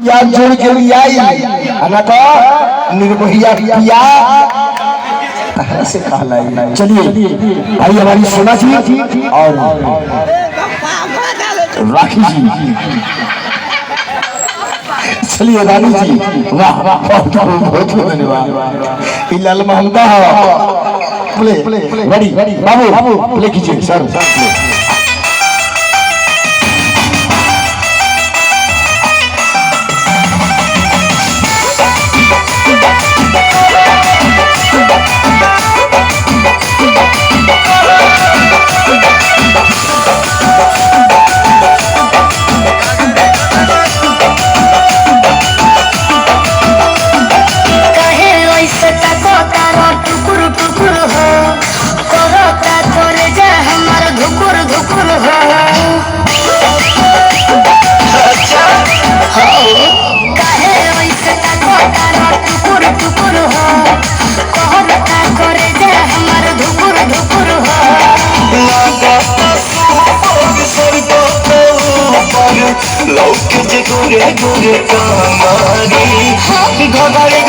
या जोड़ के लिए आई ना तो निर्मोहिया पिया से कहलाई। चलिए भाई हमारी सोना जी और राखी जी, चलिए रानी जी, वाह बहुत बहुत धन्यवाद। इलाल महमदा प्ले बड़ी बाबू प्ले कीजिए सर प्ले। लोग जे गोरे गोरे कामारी घोड़े